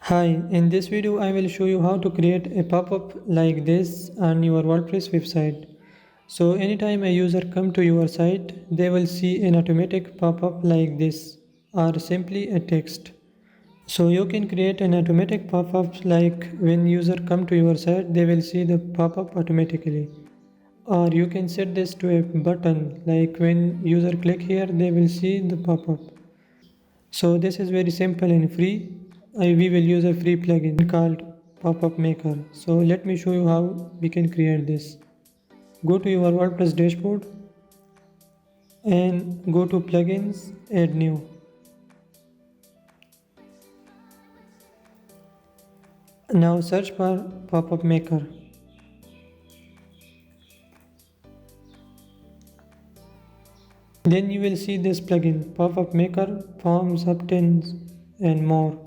Hi, in this video I will show you how to create a pop-up like this on your WordPress website. So anytime a user come to your site, they will see an automatic pop-up like this or simply a text. So you can create an automatic pop-up like when user come to your site, they will see the pop-up automatically. Or you can set this to a button like when user click here, they will see the pop-up. So this is very simple and free. We will use a free plugin called Pop-up Maker. So let me show you how we can create this. Go to your WordPress dashboard and go to plugins, add new. Now search for Pop-up Maker. Then you will see this plugin, Pop-up Maker, Forms, Updates and more.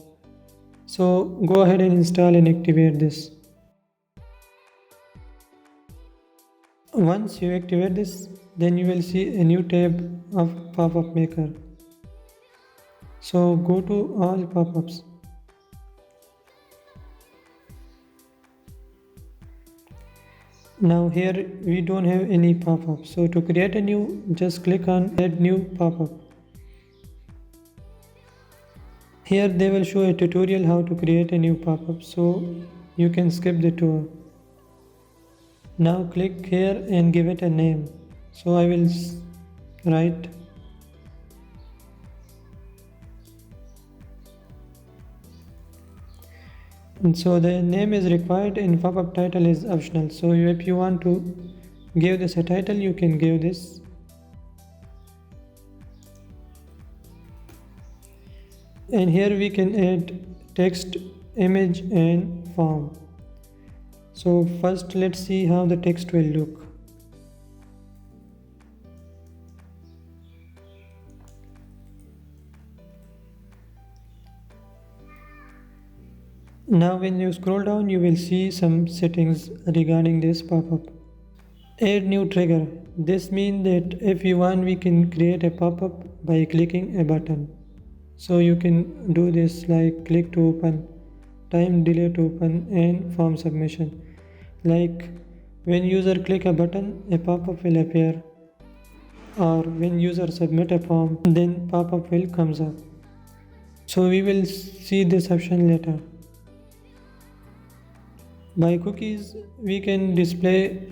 So go ahead and install and activate this. Once you activate this, then you will see a new tab of Pop-up Maker. So go to all pop-ups. Now here we don't have any pop-up. So to create a new, just click on add new pop-up. Here they will show a tutorial how to create a new pop-up. So you can skip the tour. Now click here and give it a name. So I will write and so the name is required and pop-up title is optional. So if you want to give this a title, you can give this. And here we can add text, image and form. So first let's see how the text will look. Now when you scroll down, you will see some settings regarding this pop-up. Add new trigger. This means that if you want, we can create a pop-up by clicking a button. So you can do this like click to open, time delay to open and form submission. Like when user click a button, a pop-up will appear, or when user submit a form, then pop-up will comes up. So we will see this option later. By cookies, we can display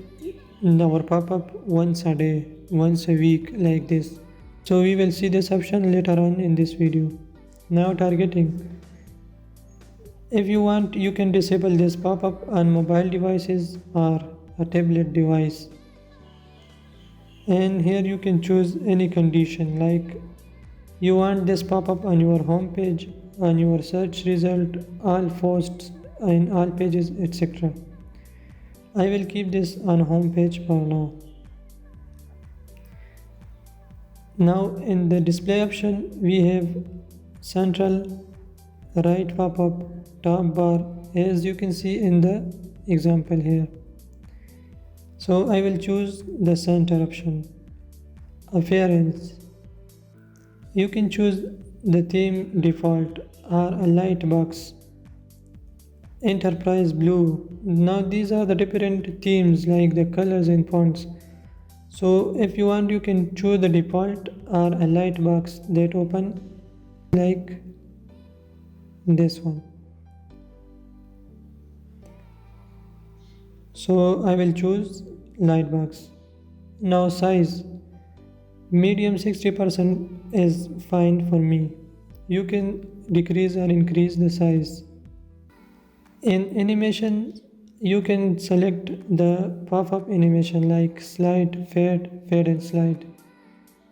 our pop-up once a day, once a week like this. So we will see this option later on in this video. Now targeting. If you want, you can disable this pop-up on mobile devices or a tablet device. And here you can choose any condition like you want this pop-up on your home page, on your search result, all posts in all pages, etc. I will keep this on home page for now. Now in the display option we have central, right pop-up, top bar, as you can see in the example here. So I will choose the center option. Appearance. You can choose the theme default or a light box. Enterprise blue. Now these are the different themes like the colors and fonts. So if you want, you can choose the default or a light box that open like this one. So I will choose light box. Now size. Medium 60% is fine for me. You can decrease or increase the size. In animation, you can select the pop-up animation like slide, fade and slide.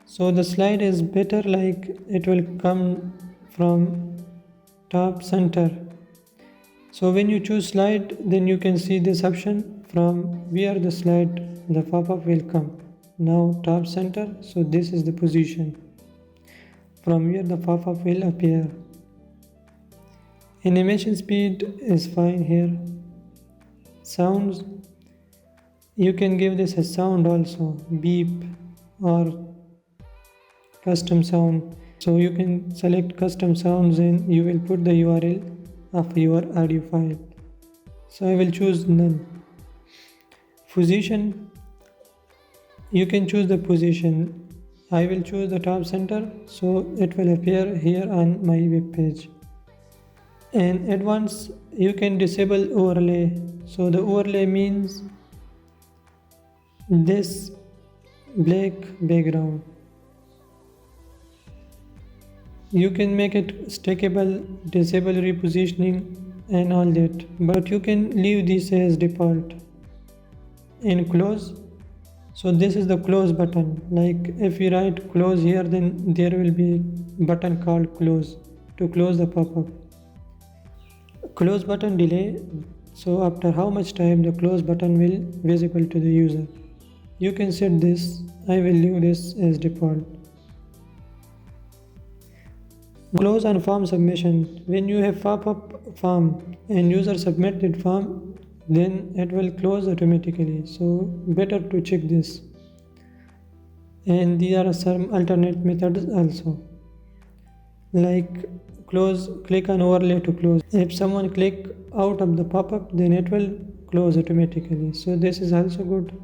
So the slide is better, like it will come from top center. So when you choose slide, then you can see this option from where the slide, the pop-up will come. Now top center, so this is the position from where the pop-up will appear. Animation speed is fine here. Sounds, you can give this a sound also, beep or custom sound. So you can select custom sounds and you will put the URL of your audio file. So I will choose none. Position, you can choose the position. I will choose the top center so it will appear here on my web page. In advanced, you can disable overlay. So the overlay means this black background. You can make it stackable, disable repositioning and all that, but you can leave this as default. In close, so this is the close button. Like if we write close here, then there will be button called close to close the pop-up. Close button delay, so after how much time the close button will visible to the user. You can set this. I will leave this as default. Close on form submission. When you have pop-up form and user submitted form, then it will close automatically. So better to check this. And there are some alternate methods also. Like close, click on overlay to close. If someone click out of the pop-up, then it will close automatically. So this is also good.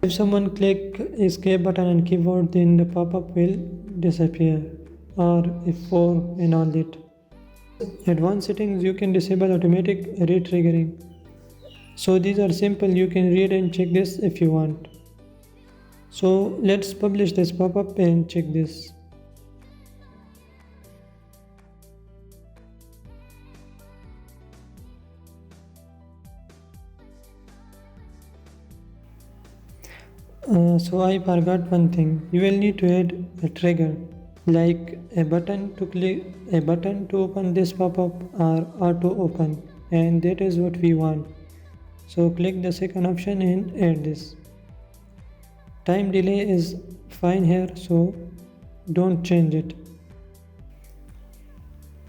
If someone click escape button on keyboard, then the pop-up will disappear, or F4 and all that. Advanced settings, you can disable automatic re-triggering. So these are simple, you can read and check this if you want. So let's publish this pop-up and check this. So I forgot one thing. You will need to add a trigger, like a button to click, a button to open this pop-up or auto open, and that is what we want. So click the second option and add this. Time delay is fine here, so don't change it.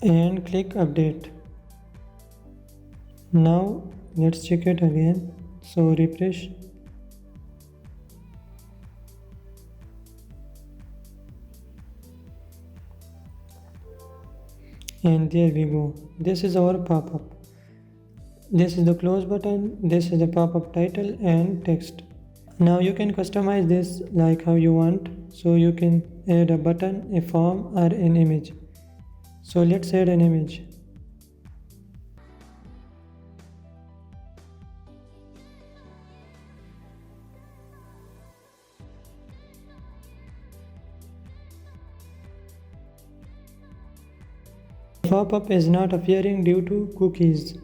And click update. Now let's check it again. So refresh. And there we go. This is our pop-up. This is the close button, this is the pop-up title and text. Now you can customize this like how you want. So you can add a button, a form or an image. So let's add an image. Pop-up is not appearing due to cookies.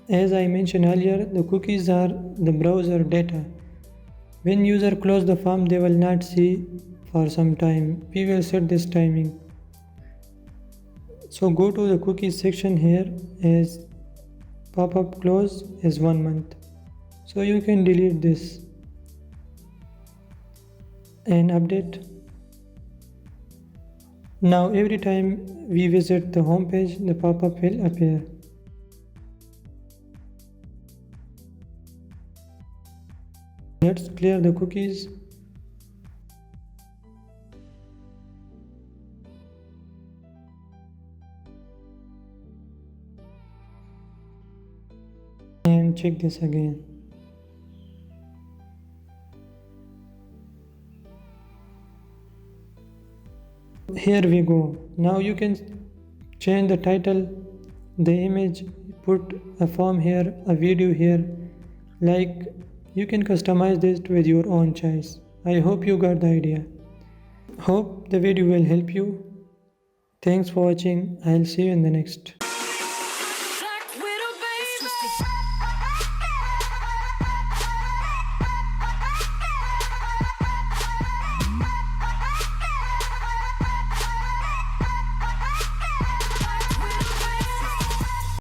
As I mentioned earlier, the cookies are the browser data. When user close the form, they will not see for some time. We will set this timing. So go to the cookies section here as pop-up close is 1 month. So you can delete this and update. Now every time we visit the home page, the pop-up will appear. Let's clear the cookies. And check this again. Here we go. Now you can change the title, the image, put a form here, a video here. Like you can customize this with your own choice. I hope you got the idea. Hope the video will help you. Thanks for watching. I'll see you in the next.